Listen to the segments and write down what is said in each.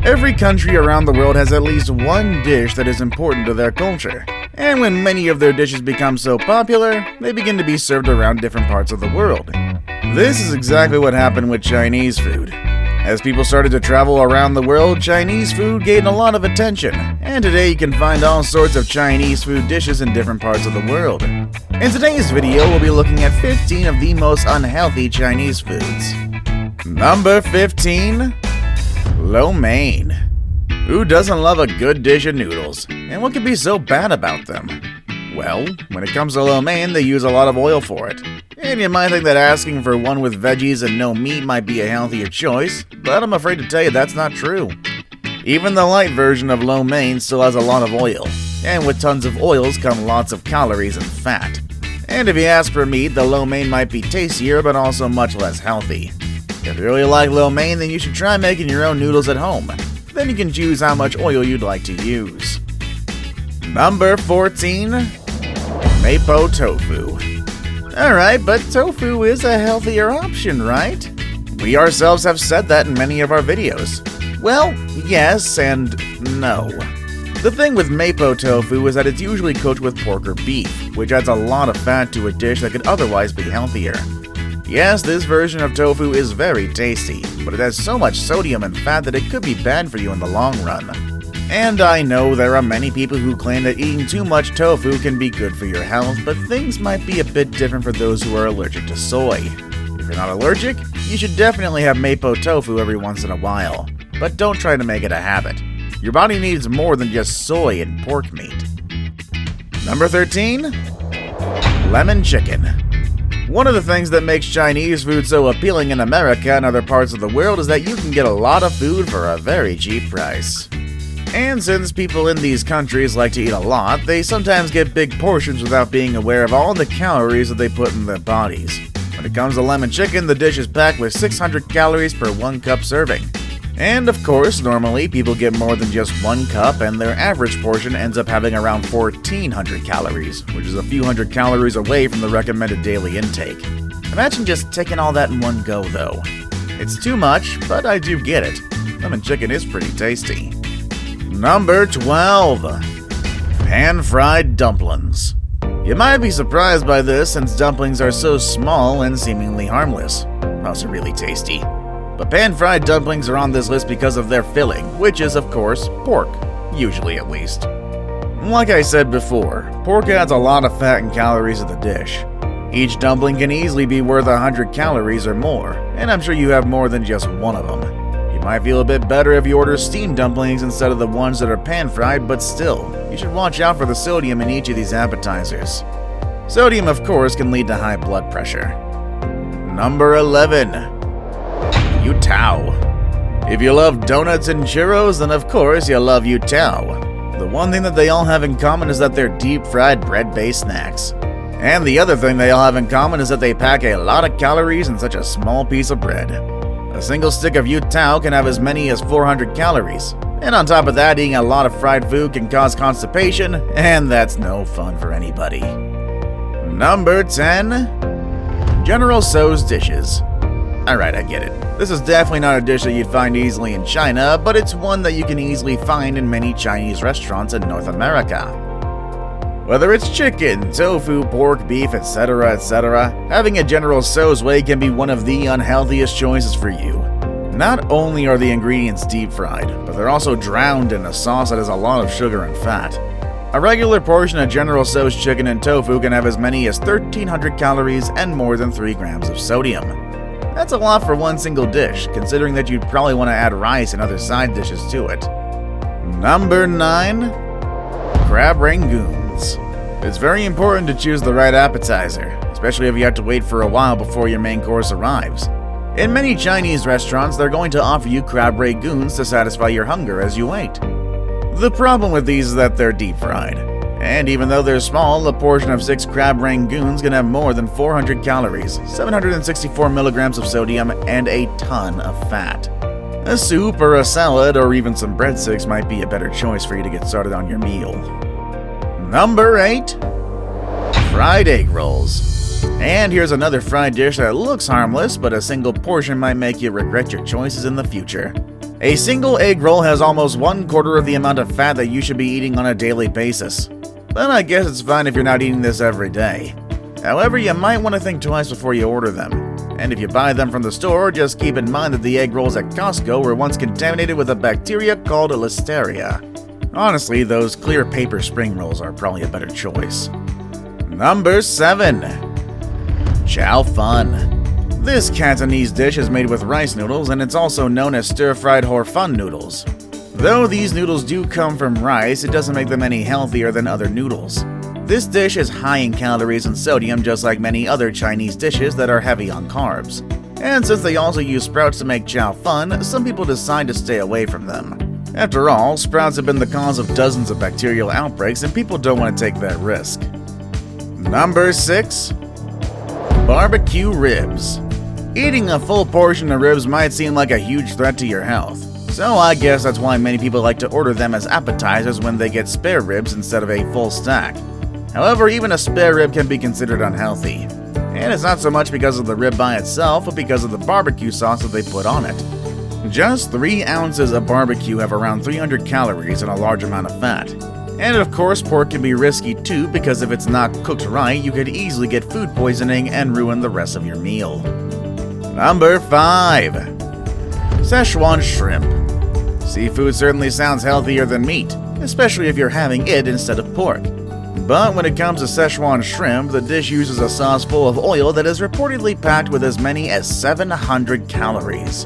Every country around the world has at least one dish that is important to their culture, and when many of their dishes become so popular, they begin to be served around different parts of the world. This is exactly what happened with Chinese food. As people started to travel around the world, Chinese food gained a lot of attention, and today you can find all sorts of Chinese food dishes in different parts of the world. In today's video, we'll be looking at 15 of the most unhealthy Chinese foods. Number 15. Lo mein. Who doesn't love a good dish of noodles? And what could be so bad about them? Well, when it comes to lo mein, they use a lot of oil for it. And you might think that asking for one with veggies and no meat might be a healthier choice, but I'm afraid to tell you that's not true. Even the light version of lo mein still has a lot of oil, and with tons of oils come lots of calories and fat. And if you ask for meat, the lo mein might be tastier but also much less healthy. If you really like lo mein, then you should try making your own noodles at home. Then you can choose how much oil you'd like to use. Number 14. Mapo tofu. Alright, but tofu is a healthier option, right? We ourselves have said that in many of our videos. Well, yes and no. The thing with mapo tofu is that it's usually cooked with pork or beef, which adds a lot of fat to a dish that could otherwise be healthier. Yes, this version of tofu is very tasty, but it has so much sodium and fat that it could be bad for you in the long run. And I know there are many people who claim that eating too much tofu can be good for your health, but things might be a bit different for those who are allergic to soy. If you're not allergic, you should definitely have mapo tofu every once in a while, but don't try to make it a habit. Your body needs more than just soy and pork meat. Number 13. Lemon chicken. One of the things that makes Chinese food so appealing in America and other parts of the world is that you can get a lot of food for a very cheap price. And since people in these countries like to eat a lot, they sometimes get big portions without being aware of all the calories that they put in their bodies. When it comes to lemon chicken, the dish is packed with 600 calories per 1 cup serving. And of course, normally people get more than just 1 cup, and their average portion ends up having around 1,400 calories, which is a few hundred calories away from the recommended daily intake. Imagine just taking all that in one go, though. It's too much, but I do get it. Lemon chicken is pretty tasty. Number 12. Pan-fried dumplings. You might be surprised by this since dumplings are so small and seemingly harmless. Also really tasty. But pan-fried dumplings are on this list because of their filling, which is, of course, pork. Usually, at least. Like I said before, pork adds a lot of fat and calories to the dish. Each dumpling can easily be worth 100 calories or more, and I'm sure you have more than just one of them. You might feel a bit better if you order steamed dumplings instead of the ones that are pan-fried, but still, you should watch out for the sodium in each of these appetizers. Sodium, of course, can lead to high blood pressure. Number 11. CHOW. If you love donuts and churros, then of course you'll love CHOW. The one thing that they all have in common is that they're deep-fried bread-based snacks. And the other thing they all have in common is that they pack a lot of calories in such a small piece of bread. A single stick of CHOW can have as many as 400 calories. And on top of that, eating a lot of fried food can cause constipation, and that's no fun for anybody. Number 10. General Tso's dishes. Alright, I get it. This is definitely not a dish that you'd find easily in China, but it's one that you can easily find in many Chinese restaurants in North America. Whether it's chicken, tofu, pork, beef, etc., having a General Tso's way can be one of the unhealthiest choices for you. Not only are the ingredients deep-fried, but they're also drowned in a sauce that has a lot of sugar and fat. A regular portion of General Tso's chicken and tofu can have as many as 1,300 calories and more than 3 grams of sodium. That's a lot for one single dish, considering that you'd probably want to add rice and other side dishes to it. Number 9. Crab rangoons. It's very important to choose the right appetizer, especially if you have to wait for a while before your main course arrives. In many Chinese restaurants, they're going to offer you crab rangoons to satisfy your hunger as you wait. The problem with these is that they're deep-fried. And even though they're small, a portion of 6 crab rangoons can have more than 400 calories, 764 milligrams of sodium, and a ton of fat. A soup or a salad or even some breadsticks might be a better choice for you to get started on your meal. Number 8. Fried egg rolls. And here's another fried dish that looks harmless, but a single portion might make you regret your choices in the future. A single egg roll has almost 1/4 of the amount of fat that you should be eating on a daily basis. But I guess it's fine if you're not eating this every day. However, you might want to think twice before you order them. And if you buy them from the store, just keep in mind that the egg rolls at Costco were once contaminated with a bacteria called Listeria. Honestly, those clear paper spring rolls are probably a better choice. Number 7. Chow Fun. This Cantonese dish is made with rice noodles, and it's also known as stir-fried hor fun noodles. Though these noodles do come from rice, it doesn't make them any healthier than other noodles. This dish is high in calories and sodium, just like many other Chinese dishes that are heavy on carbs. And since they also use sprouts to make chow fun, some people decide to stay away from them. After all, sprouts have been the cause of dozens of bacterial outbreaks, and people don't want to take that risk. Number 6. Barbecue ribs. Eating a full portion of ribs might seem like a huge threat to your health, so I guess that's why many people like to order them as appetizers when they get spare ribs instead of a full stack. However, even a spare rib can be considered unhealthy, and it's not so much because of the rib by itself, but because of the barbecue sauce that they put on it. Just 3 ounces of barbecue have around 300 calories and a large amount of fat. And of course, pork can be risky too, because if it's not cooked right, you could easily get food poisoning and ruin the rest of your meal. Number 5. Szechuan shrimp. Seafood certainly sounds healthier than meat, especially if you're having it instead of pork. But when it comes to Szechuan shrimp, the dish uses a sauce full of oil that is reportedly packed with as many as 700 calories.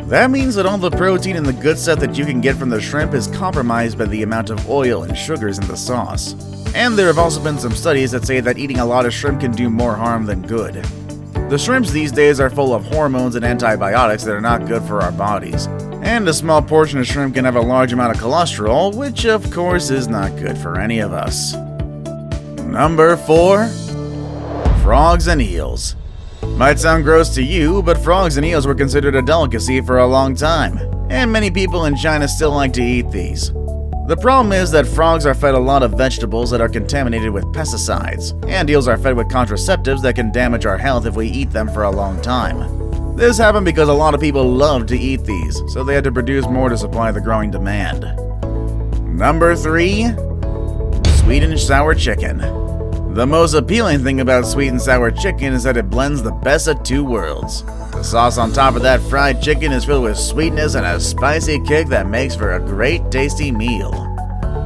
That means that all the protein and the good stuff that you can get from the shrimp is compromised by the amount of oil and sugars in the sauce. And there have also been some studies that say that eating a lot of shrimp can do more harm than good. The shrimps these days are full of hormones and antibiotics that are not good for our bodies. And a small portion of shrimp can have a large amount of cholesterol, which of course is not good for any of us. Number 4. Frogs and eels. Might sound gross to you, but frogs and eels were considered a delicacy for a long time, and many people in China still like to eat these. The problem is that frogs are fed a lot of vegetables that are contaminated with pesticides, and eels are fed with contraceptives that can damage our health if we eat them for a long time. This happened because a lot of people love to eat these, so they had to produce more to supply the growing demand. Number 3. Sweet and sour chicken. The most appealing thing about sweet and sour chicken is that it blends the best of 2 worlds. The sauce on top of that fried chicken is filled with sweetness and a spicy kick that makes for a great tasty meal.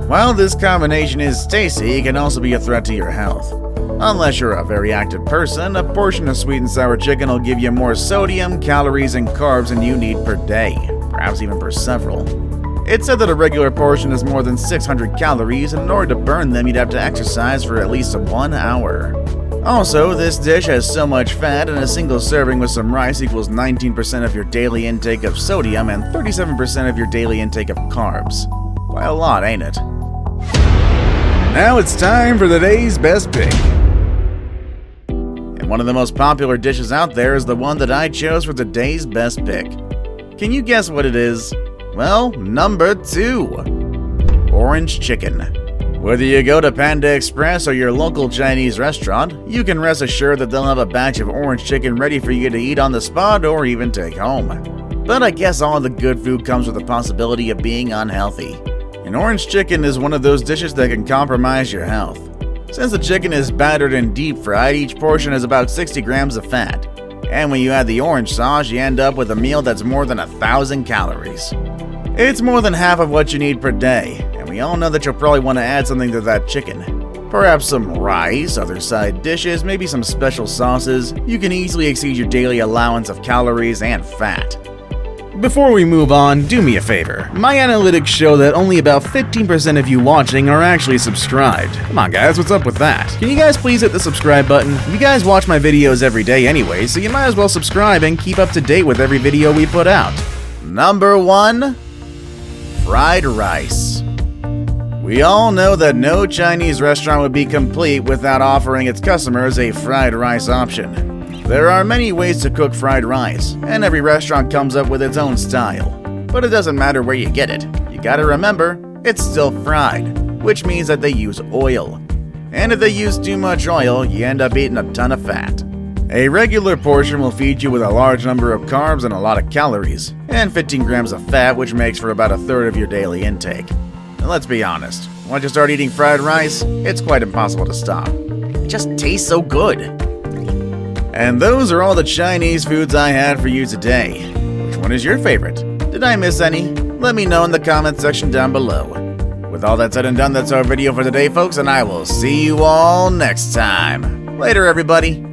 While this combination is tasty, it can also be a threat to your health. Unless you're a very active person, a portion of sweet and sour chicken will give you more sodium, calories, and carbs than you need per day, perhaps even per several. It's said that a regular portion is more than 600 calories, and in order to burn them, you'd have to exercise for at least 1 hour. Also, this dish has so much fat, and a single serving with some rice equals 19% of your daily intake of sodium and 37% of your daily intake of carbs. Quite a lot, ain't it? Now it's time for the day's best pick. And one of the most popular dishes out there is the one that I chose for today's best pick. Can you guess what it is? Well, number 2. Orange chicken. Whether you go to Panda Express or your local Chinese restaurant, you can rest assured that they'll have a batch of orange chicken ready for you to eat on the spot or even take home. But I guess all the good food comes with the possibility of being unhealthy. And orange chicken is one of those dishes that can compromise your health. Since the chicken is battered and deep fried, each portion has about 60 grams of fat. And when you add the orange sauce, you end up with a meal that's more than 1,000 calories. It's more than half of what you need per day, and we all know that you'll probably want to add something to that chicken. Perhaps some rice, other side dishes, maybe some special sauces. You can easily exceed your daily allowance of calories and fat. Before we move on, do me a favor. My analytics show that only about 15% of you watching are actually subscribed. Come on guys, what's up with that? Can you guys please hit the subscribe button? You guys watch my videos every day anyway, so you might as well subscribe and keep up to date with every video we put out. Number 1. Fried rice. We all know that no Chinese restaurant would be complete without offering its customers a fried rice option. There are many ways to cook fried rice, and every restaurant comes up with its own style. But it doesn't matter where you get it. You gotta remember, it's still fried, which means that they use oil. And if they use too much oil, you end up eating a ton of fat. A regular portion will feed you with a large number of carbs and a lot of calories. and 15 grams of fat, which makes for about a third of your daily intake. And let's be honest, once you start eating fried rice, it's quite impossible to stop. It just tastes so good. And those are all the Chinese foods I had for you today. Which one is your favorite? Did I miss any? Let me know in the comment section down below. With all that said and done, that's our video for today, folks, and I will see you all next time. Later, everybody.